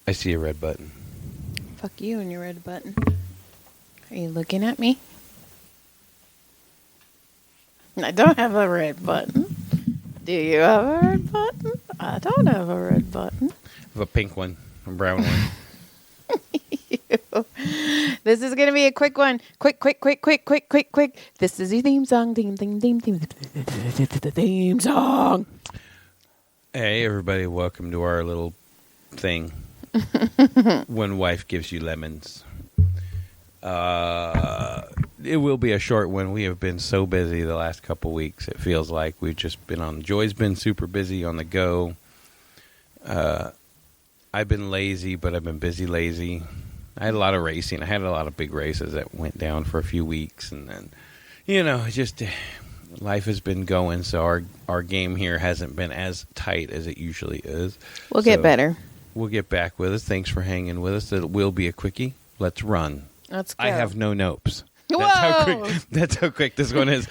I see a red button. Fuck you and your red button. Are you looking at me? I don't have a red button. Do you have a red button? I don't have a red button. I have a pink one, a brown one. This is going to be a quick one. Quick. This is your theme song. Theme song. Hey, everybody. Welcome to our little thing. When wife gives you lemons. It will be a short one. We have been so busy the last couple weeks. It feels like we've just been on. Joy's been super busy on the go. I've been lazy, but I've been busy lazy. I had a lot of racing. I had a lot of big races that went down for a few weeks, and then, just life has been going. So our game here hasn't been as tight as it usually is. We'll get better. We'll get back with us. Thanks for hanging with us. It will be a quickie. Let's run. Let's go. I have no nopes. Whoa! That's how quick this one is.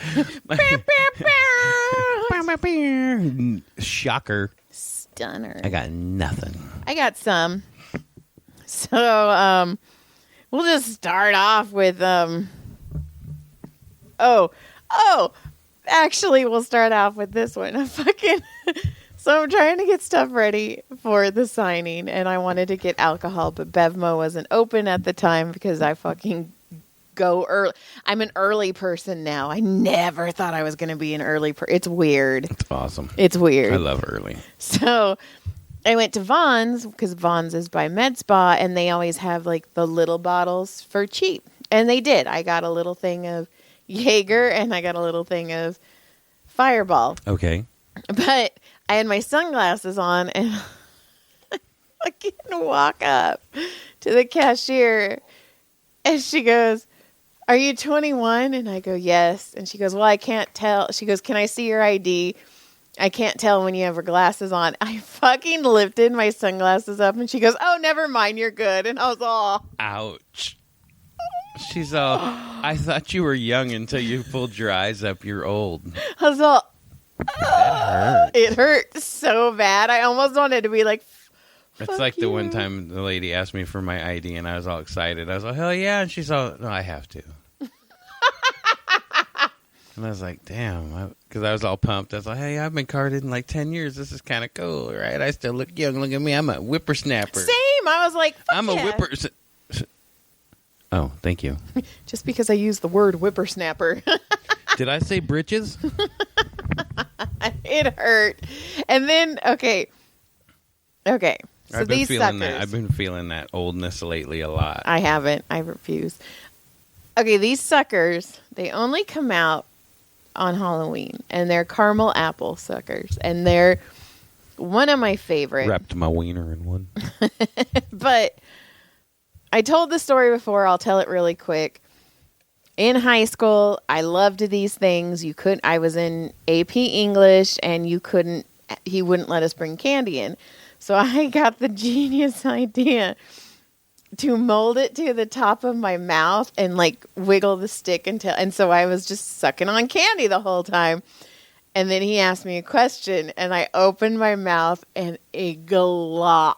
Shocker. Stunner. I got nothing. I got some. So, we'll just start off with, actually, we'll start off with this one. So I'm trying to get stuff ready for the signing, and I wanted to get alcohol, but Bevmo wasn't open at the time because I fucking go early. I'm an early person now. I never thought I was going to be an early person. It's weird. It's awesome. It's weird. I love early. So I went to Vaughn's because Vaughn's is by Med Spa, and they always have like the little bottles for cheap. And they did. I got a little thing of Jaeger, and I got a little thing of Fireball. Okay. But I had my sunglasses on, and I fucking walk up to the cashier, and she goes, "Are you 21? And I go, "Yes." And she goes, "Well, I can't tell." She goes, "Can I see your ID? I can't tell when you have your glasses on." I fucking lifted my sunglasses up, and she goes, "Oh, never mind, you're good." And I was all... Ouch. She's all, "I thought you were young until you pulled your eyes up. You're old." I was all... That hurt. It hurt so bad. I almost wanted to be like... It's like the one time the lady asked me for my ID, and I was all excited. I was like, "Hell yeah." And she's all, "No, I have to." And I was like, damn, because I was all pumped. I was like, "Hey, I've been carded in like 10 years. This is kind of cool, right? I still look young. Look at me. I'm a whippersnapper." Same. I was like, I'm a whipper. Oh, thank you. Just because I use the word whippersnapper. Did I say britches? It hurt. And then, okay. So these suckers. I've been feeling that oldness lately a lot. I haven't. I refuse. Okay, these suckers, they only come out on Halloween, and they're caramel apple suckers, and they're one of my favorite. Wrapped my wiener in one. But I told the story before. I'll tell it really quick. In high school, I loved these things. I was in AP English, and he wouldn't let us bring candy in. So I got the genius idea to mold it to the top of my mouth and like wiggle the stick and so I was just sucking on candy the whole time. And then he asked me a question, and I opened my mouth, and a glop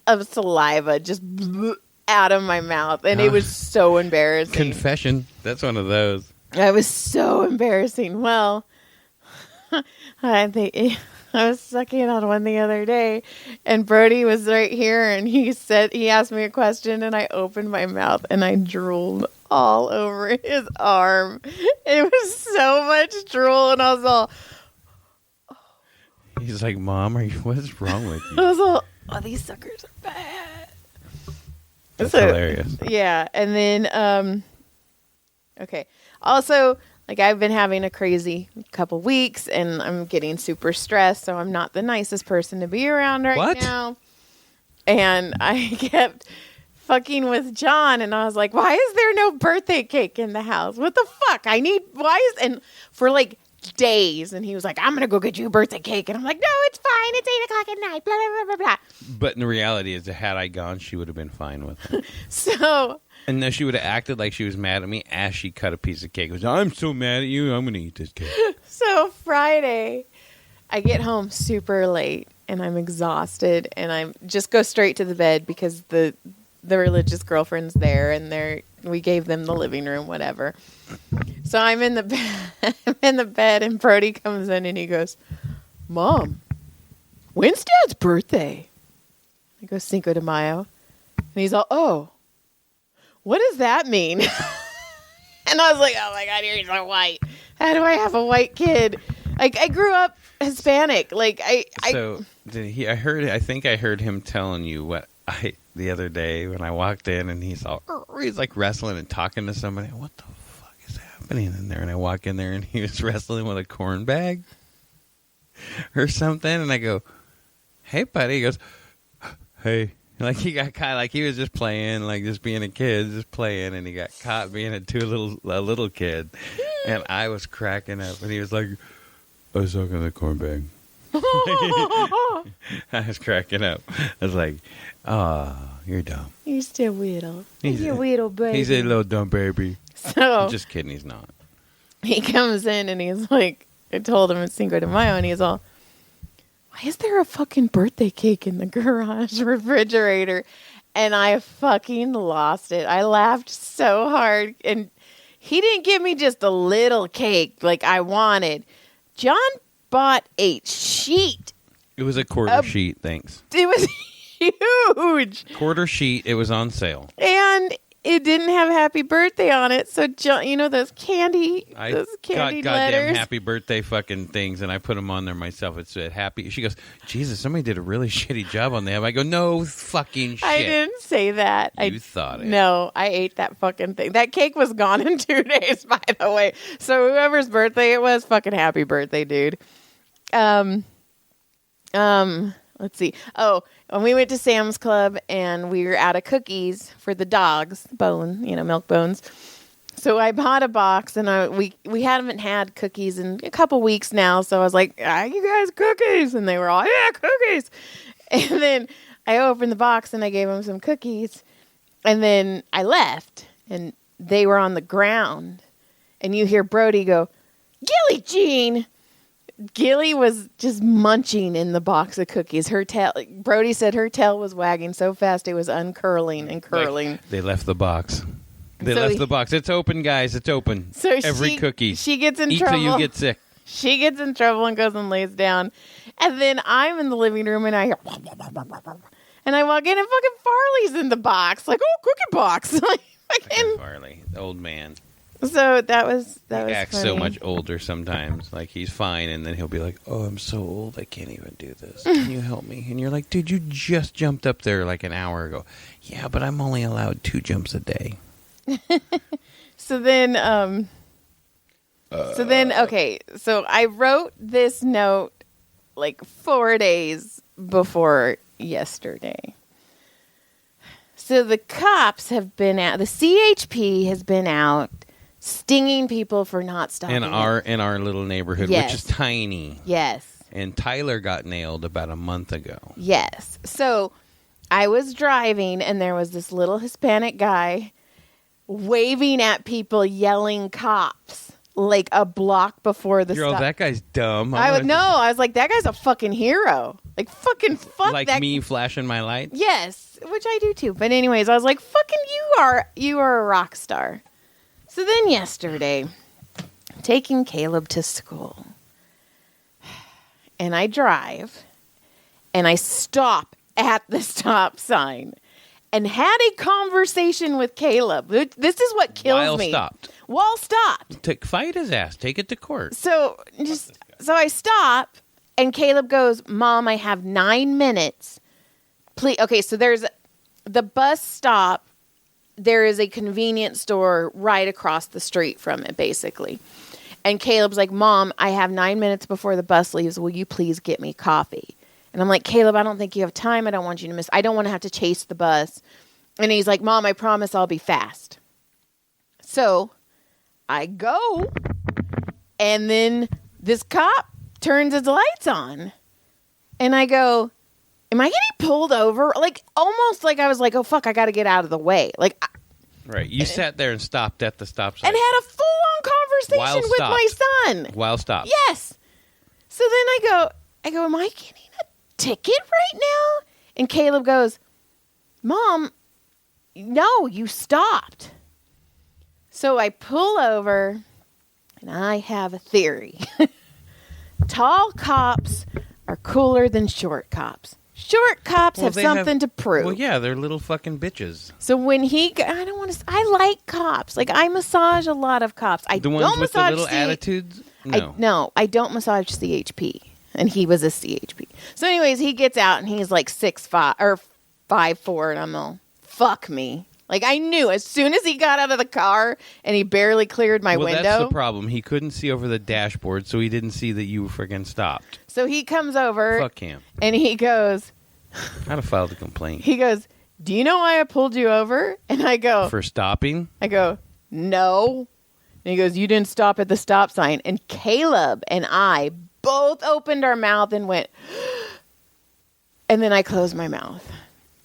of saliva just blew out of my mouth, and it was so embarrassing. Confession. That's one of those. I was so embarrassing. Well, I was sucking on one the other day, and Brody was right here, and he asked me a question, and I opened my mouth, and I drooled all over his arm. It was so much drool, and I was all... He's like, "Mom, what's wrong with you?" I was all, "Oh, these suckers are bad." That's hilarious. Yeah, and then, okay. Also... Like, I've been having a crazy couple weeks, and I'm getting super stressed, so I'm not the nicest person to be around right now. And I kept fucking with John, and I was like, "Why is there no birthday cake in the house? What the fuck? And for like days, and he was like, "I'm going to go get you a birthday cake." And I'm like, "No, it's fine. It's 8:00 at night, blah, blah, blah, blah, blah." But the reality is that had I gone, she would have been fine with it. So... And then she would have acted like she was mad at me as she cut a piece of cake. It was, "I'm so mad at you. I'm going to eat this cake." So Friday, I get home super late, and I'm exhausted, and I'm just go straight to the bed because the religious girlfriend's there, and we gave them the living room, whatever. So I'm in the bed, and Brody comes in and he goes, "Mom, when's Dad's birthday?" I go, "Cinco de Mayo." And he's all, "Oh, what does that mean?" And I was like, "Oh my God, you're so white. How do I have a white kid?" Like, I grew up Hispanic. Like, I I think I heard him telling you what the other day when I walked in, and he's like wrestling and talking to somebody. What the fuck is happening in there? And I walk in there, and he was wrestling with a corn bag or something. And I go, "Hey, buddy." He goes, "Hey." Like, he got caught, like he was just playing, like just being a kid, just playing, and he got caught being a little kid. And I was cracking up, and he was like, "I was talking to the corn bag." I was cracking up. I was like, "Oh, you're dumb. You're still weirdo. You're a weirdo baby." He's a little dumb baby. So I'm just kidding, he's not. he comes in and he's like, I told him it's Cinco de Mayo, and he's all, "Why is there a fucking birthday cake in the garage refrigerator?" And I fucking lost it. I laughed so hard, and he didn't give me just a little cake like I wanted. John bought a sheet. It was a quarter sheet, thanks. It was huge. Quarter sheet, it was on sale. And it didn't have happy birthday on it. So, John, you know those candy got letters? goddamn happy birthday fucking things, and I put them on there myself. It said happy. She goes, "Jesus, somebody did a really shitty job on them." I go, "No fucking shit." I didn't say that. You thought it. No, I ate that fucking thing. That cake was gone in 2 days, by the way. So whoever's birthday it was, fucking happy birthday, dude. Let's see. Oh, when we went to Sam's Club and we were out of cookies for the dogs, milk bones. So I bought a box, and we haven't had cookies in a couple weeks now. So I was like, "You guys cookies?" And they were all, "Yeah, cookies." And then I opened the box and I gave them some cookies. And then I left, and they were on the ground. And you hear Brody go, "Gilly Jean." Gilly was just munching in the box of cookies. Her tail, Brody said her tail was wagging so fast it was uncurling and curling. Like, they left the box. They left the box. It's open, guys. It's open. So every cookie. She gets in Eat trouble. till you get sick. She gets in trouble and goes and lays down. And then I'm in the living room, and I hear, and I walk in, and fucking Farley's in the box. Like, "Oh, cookie box." Like, fucking Farley, the old man. So that was He acts funny. so much older sometimes. Like, he's fine, and then he'll be like, "Oh, I'm so old, I can't even do this. Can you help me?" And you're like, "Dude, you just jumped up there like an hour ago." "Yeah, but I'm only allowed 2 jumps a day." So then, okay. So I wrote this note like 4 days before yesterday. So the cops have been out. The CHP has been out stinging people for not stopping. In our little neighborhood, Yes. which is tiny. Yes. And Tyler got nailed about a month ago. Yes. So I was driving, and there was this little Hispanic guy waving at people, yelling "cops," like a block before the Girl, stop. that guy's dumb. I was like, that guy's a fucking hero. Like, fucking fuck like that. me flashing my light. Yes, which I do too. But anyways, I was like, fucking you are a rock star. So then yesterday, taking Caleb to school, and I drive, and I stop at the stop sign and had a conversation with Caleb. This is what kills me. While stopped. Fight his ass. Take it to court. So I stop, and Caleb goes, "Mom, I have 9 minutes. Please." Okay, so there's the bus stop. There is a convenience store right across the street from it, basically. And Caleb's like, "Mom, I have 9 minutes before the bus leaves. Will you please get me coffee?" And I'm like, "Caleb, I don't think you have time. I don't want you to miss. I don't want to have to chase the bus." And he's like, "Mom, I promise I'll be fast." So I go, and then this cop turns his lights on. And I go, "Am I getting pulled over?" Like, almost like I was like, "Oh, fuck, I got to get out of the way." Like, right. You sat there and stopped at the stop sign. and had a full-on conversation with my son. While stopped. Yes. So then I go, "Am I getting a ticket right now? And Caleb goes, Mom, no, you stopped. So I pull over, and I have a theory. Tall cops are cooler than short cops. Short cops have something to prove. Well, yeah, they're little fucking bitches. So when I don't want to. I like cops. Like I massage a lot of cops. I The don't ones with the massage little attitudes? No. No, I don't massage CHP, and he was a CHP. So, anyways, he gets out and he's like 6'5" or 5'4", and I'm all, fuck me. Like I knew as soon as he got out of the car and he barely cleared my window. That's the problem. He couldn't see over the dashboard, so he didn't see that you freaking stopped. So he comes over. Fuck him. And he goes. I'd have filed a complaint. He goes, do you know why I pulled you over? And I go. For stopping? I go, no. And he goes, you didn't stop at the stop sign. And Caleb and I both opened our mouth and went, and then I closed my mouth.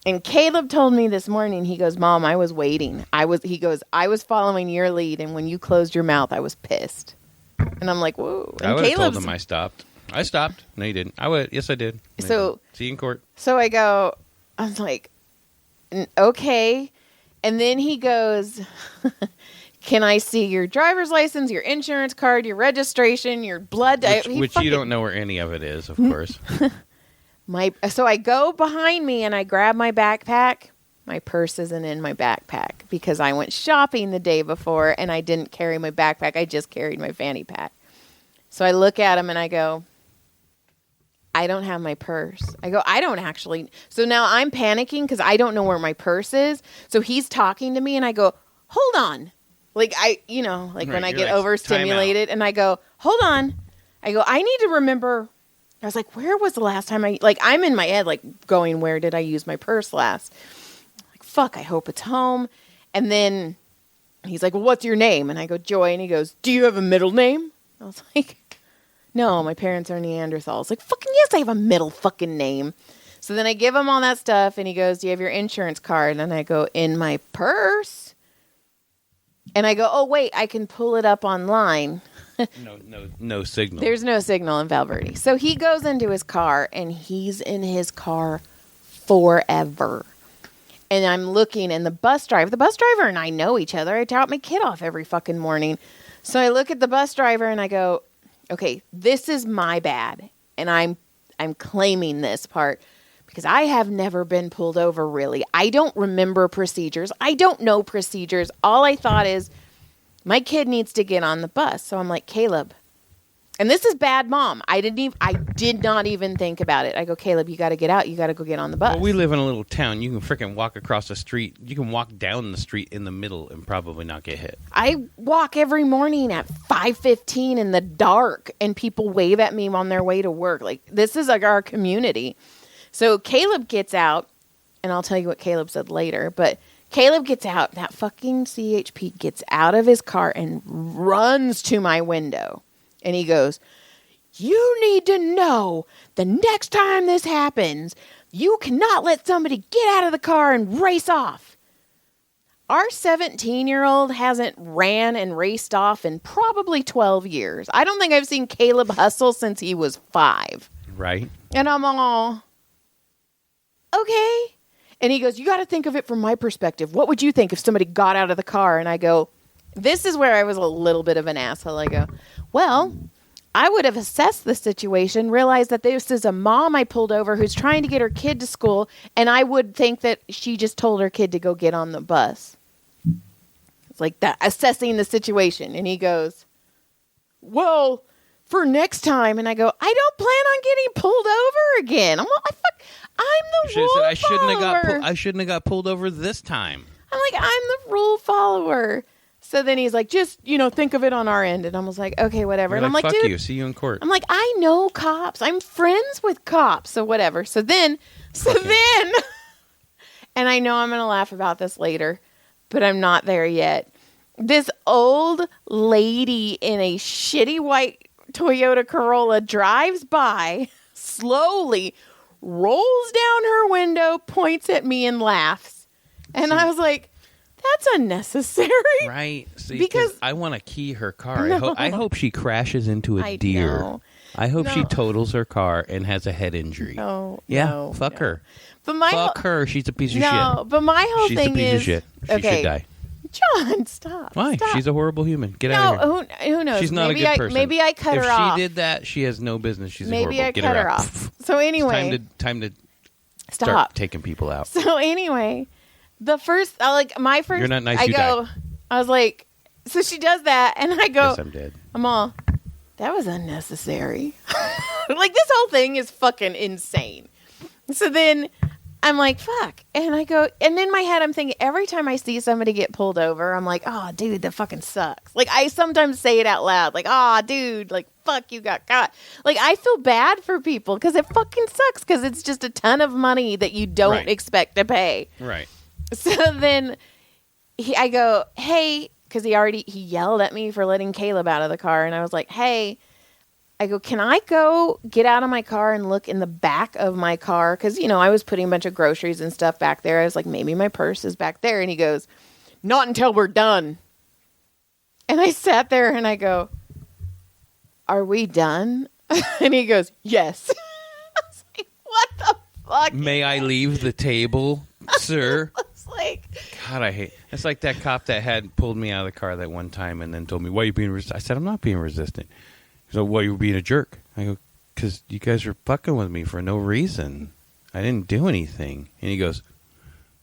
And Caleb told me this morning, he goes, Mom, I was waiting. He goes, I was following your lead, and when you closed your mouth, I was pissed. And I'm like, whoa. And I would have told him I stopped. I stopped. No, you didn't. I would. Yes, I did. So see you in court. So I was like, okay. And then he goes, can I see your driver's license, your insurance card, your registration, your blood? Which you don't know where any of it is, of course. So I go behind me and I grab my backpack. My purse isn't in my backpack because I went shopping the day before and I didn't carry my backpack. I just carried my fanny pack. So I look at him and I go, I don't have my purse. I go, I don't actually. So now I'm panicking because I don't know where my purse is. So he's talking to me and I go, hold on. Like when I get overstimulated and I go, hold on. I go, I need to remember. I was like, where was the last time I'm in my head, like going, where did I use my purse last? Like, fuck, I hope it's home. And then he's like, well, what's your name? And I go, Joy. And he goes, do you have a middle name? I was like, no, my parents are Neanderthals. Like, fucking yes, I have a middle fucking name. So then I give him all that stuff and he goes, do you have your insurance card? And I go, in my purse. And I go, oh, wait, I can pull it up online. No signal. There's no signal in Valverde. So he goes into his car, and he's in his car forever. And I'm looking, and the bus driver and I know each other. I drop my kid off every fucking morning. So I look at the bus driver, and I go, okay, this is my bad. And I'm claiming this part because I have never been pulled over, really. I don't remember procedures. I don't know procedures. All I thought is, my kid needs to get on the bus. So I'm like, Caleb, and this is bad mom. I did not even think about it. I go, Caleb, you got to get out. You got to go get on the bus. Well, we live in a little town. You can freaking walk across the street. You can walk down the street in the middle and probably not get hit. I walk every morning at 5:15 in the dark, and people wave at me on their way to work. Like, this is like our community. So Caleb gets out, and I'll tell you what Caleb said later, but Caleb gets out. That fucking CHP gets out of his car and runs to my window. And he goes, you need to know the next time this happens, you cannot let somebody get out of the car and race off. Our 17-year-old hasn't ran and raced off in probably 12 years. I don't think I've seen Caleb hustle since he was 5. Right. And I'm all, okay. And he goes, you got to think of it from my perspective. What would you think if somebody got out of the car? And I go, this is where I was a little bit of an asshole. I go, well, I would have assessed the situation, realized that this is a mom I pulled over who's trying to get her kid to school, and I would think that she just told her kid to go get on the bus. It's like that, assessing the situation. And he goes, well, for next time. And I go, I don't plan on getting pulled over again. I'm the rule follower. I shouldn't have got pulled over this time. I'm like, I'm the rule follower. So then he's like, just, think of it on our end. And I was like, okay, whatever. You're and I'm like, fuck dude, you. See you in court. I'm like, I know cops. I'm friends with cops. So whatever. So then, and I know I'm going to laugh about this later, but I'm not there yet. This old lady in a shitty white Toyota Corolla drives by, slowly rolls down her window, points at me and laughs. And I was like, that's unnecessary. Right. See, because I want to key her car. No. I hope she crashes into a deer. Know. I hope she No. totals her car and has a head injury. No, Yeah, no, fuck no. her. But my Fuck her. She's a piece of no, shit. but my whole She's thing a piece is of shit. She okay. should die. John, stop. Why? Stop. She's a horrible human. Get out of No, here. who knows? She's not maybe a good person. Maybe I cut if her she off. did that, she has no business. She's Maybe horrible. I Get cut her her out. off. So anyway, It's time to stop. start taking people out. So anyway, the first, my first, You're not nice, I you go, die. I was like, so she does that, and I go, Yes, I'm dead. I'm all, that was unnecessary. Like, this whole thing is fucking insane. So then I'm like, fuck. And I go, and in my head, I'm thinking, every time I see somebody get pulled over, I'm like, oh, dude, that fucking sucks. Like, I sometimes say it out loud, like, oh, dude, like, fuck, you got caught. Like, I feel bad for people because it fucking sucks because it's just a ton of money that you don't Right. expect to pay. Right. So then I go, hey, because he yelled at me for letting Caleb out of the car. And I was like, hey, I go, can I go get out of my car and look in the back of my car? Because, I was putting a bunch of groceries and stuff back there. I was like, maybe my purse is back there. And he goes, not until we're done. And I sat there and I go, are we done? And he goes, yes. I was like, what the fuck? May I leave the table, sir? It's like, God, I hate. It's like that cop that had pulled me out of the car that one time and then told me, "Why are you being resistant?" I said, "I'm not being resistant." So, "Why you were being a jerk?" I go, "Because you guys are fucking with me for no reason. I didn't do anything." And he goes,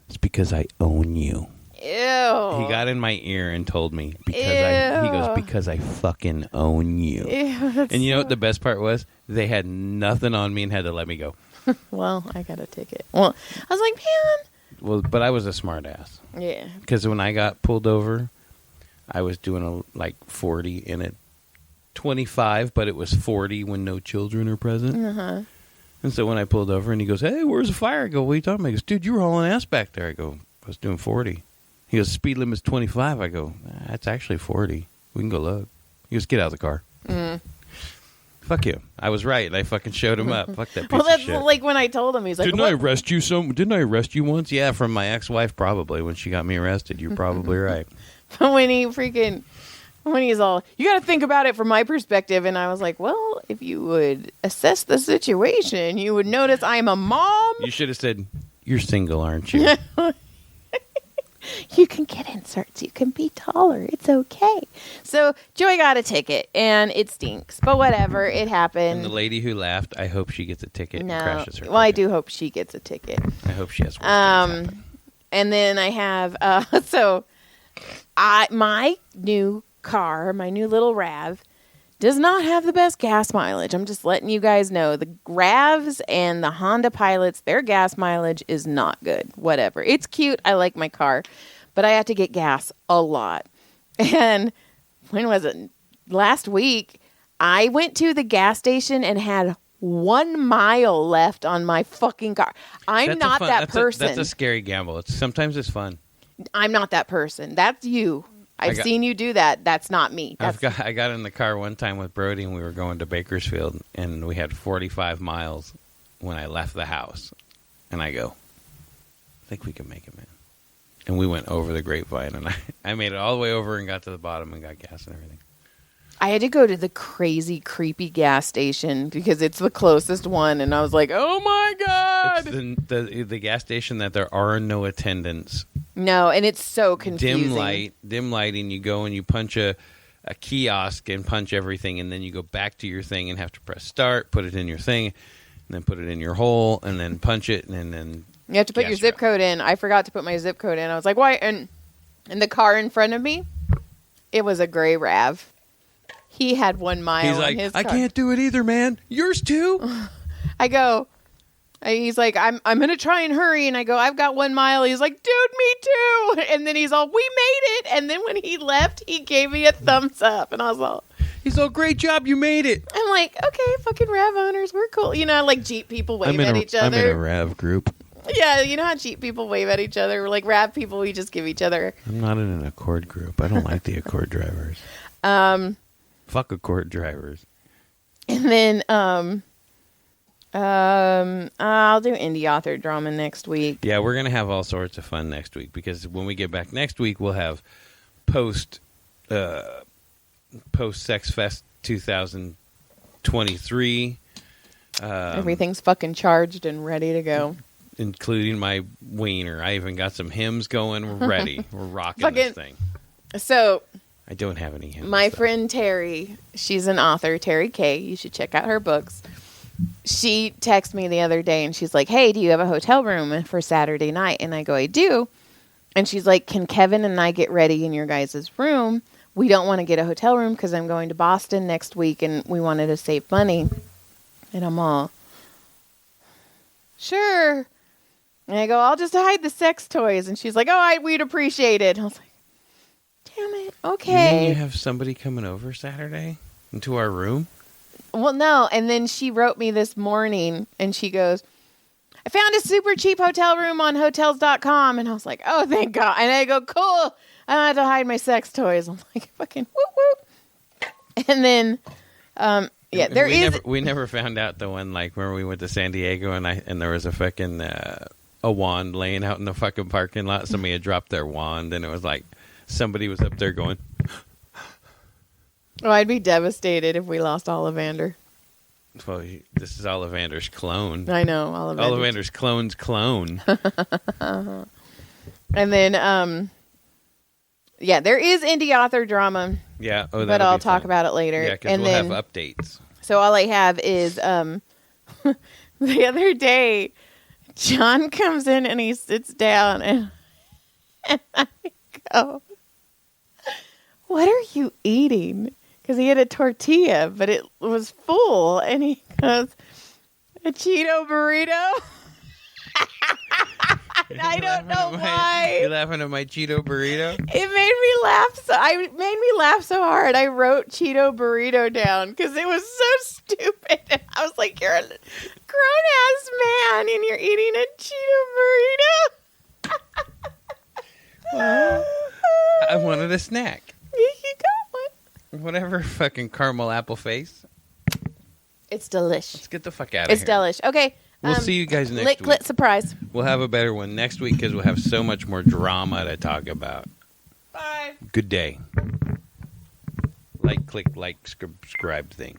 "It's because I own you." ew. He got in my ear and told me because I fucking own you. Ew, that's And you know what the best part was? They had nothing on me and had to let me go. well, I got a ticket. Well, I was like, man. Well, but I was a smart ass. Yeah. Because when I got pulled over, I was doing like 40 in it. 25, but it was 40 when no children are present. Uh-huh. And so when I pulled over and he goes, "Hey, where's the fire?" I go, "What are you talking about?" He goes, "Dude, you were hauling ass back there." I go, "I was doing 40. He goes, "Speed limit's 25. I go, "That's actually 40. We can go look." He goes, "Get out of the car." Fuck you. I was right. I fucking showed him up. Fuck that piece Well, that's of shit. like when I told him, he's like, Didn't what? I arrest you Didn't I arrest you once? Yeah, from my ex-wife probably when she got me arrested. You're probably right. when he's all, you got to think about it from my perspective. And I was like, well, if you would assess the situation, you would notice I'm a mom. You should have said, "You're single, aren't you?" You can get inserts. You can be taller. It's okay. So Joy got a ticket, and it stinks. But whatever. It happened. And the lady who laughed, I hope she gets a ticket and no. crashes her. Well, I ticket. do hope she gets a ticket. I hope she has worse things happen. And then I have my new car, my new little RAV, does not have the best gas mileage. I'm just letting you guys know. The RAVs and the Honda Pilots, their gas mileage is not good. Whatever. It's cute. I like my car, but I have to get gas a lot. And when was it? Last week, I went to the gas station and had 1 mile left on my fucking car. I'm That's not that person. That's a scary gamble. Sometimes it's fun. I'm not that person. That's you. I've seen you do that. That's not me. I got in the car one time with Brody and we were going to Bakersfield and we had 45 miles when I left the house. And I go, "I think we can make it, man." And we went over the grapevine and I made it all the way over and got to the bottom and got gas and everything. I had to go to the crazy, creepy gas station because it's the closest one. And I was like, oh my God. It's the gas station that there are no attendants. No, and it's so confusing. Dim lighting. You go and you punch a kiosk and punch everything, and then you go back to your thing and have to press start, put it in your thing, and then put it in your hole, and then punch it, and then You have to put gas your zip drop. code in. I forgot to put my zip code in. I was like, why? And in the car in front of me, it was a gray RAV. He had 1 mile He's in like, his "I car. can't do it either, man. Yours too." I go, he's like, I'm going to try and hurry. And I go, I've got 1 mile. He's like, dude, me too. And then he's all, we made it. And then when he left, he gave me a thumbs up. And I was all, He's all, "Great job, you made it." I'm like, okay, fucking RAV owners, we're cool. You know, like Jeep people wave at each other. I'm in a RAV group. Yeah, you know how Jeep people wave at each other? Like RAV people, we just give each other. I'm not in an Accord group. I don't like the Accord drivers. Fuck Accord drivers. And then I'll do indie author drama next week. Yeah, we're going to have all sorts of fun next week because when we get back next week, we'll have post Sex Fest 23. Everything's fucking charged and ready to go. Including my wiener. I even got some hymns going. We're ready. We're rocking this thing. So, I don't have any hymns. my friend Terry, she's an author, Terry Kay. You should check out her books. She texted me the other day and she's like, hey, do you have a hotel room for Saturday night? And I go, I do. And she's like, can Kevin and I get ready in your guys' room? We don't want to get a hotel room because I'm going to Boston next week and we wanted to save money. And I'm all, sure. And I go, I'll just hide the sex toys. And she's like, we'd appreciate it. I was like, damn it. Okay. You mean you have somebody coming over Saturday into our room? Well, no. And then she wrote me this morning and she goes, I found a super cheap hotel room on hotels.com. And I was like, oh, thank God. And I go, cool. I don't have to hide my sex toys. I'm like, fucking whoop, whoop. And then, we never found out the one, like, when we went to San Diego and there was a fucking, a wand laying out in the fucking parking lot. Somebody had dropped their wand and it was like, somebody was up there going, oh, I'd be devastated if we lost Ollivander. well, this is Ollivander's clone. I know, Ollivander. Ollivander's clone's clone. And then, there is indie author drama. Yeah. Oh, but I'll talk about it later. Yeah, because we'll have updates. So all I have is the other day, John comes in and he sits down and I go, what are you eating? Because he had a tortilla, but it was full. And he goes, a Cheeto burrito? I don't know why. You laughing at my Cheeto burrito? It made me laugh. Made me laugh so hard. I wrote Cheeto burrito down because it was so stupid. And I was like, you're a grown ass man and you're eating a Cheeto burrito. Well, I wanted a snack. You got one. Whatever, fucking caramel apple face. It's delish. Let's get the fuck out of here. It's delish. Okay. We'll see you guys next week. Surprise. We'll have a better one next week because we'll have so much more drama to talk about. Bye. Good day. Click, subscribe thing.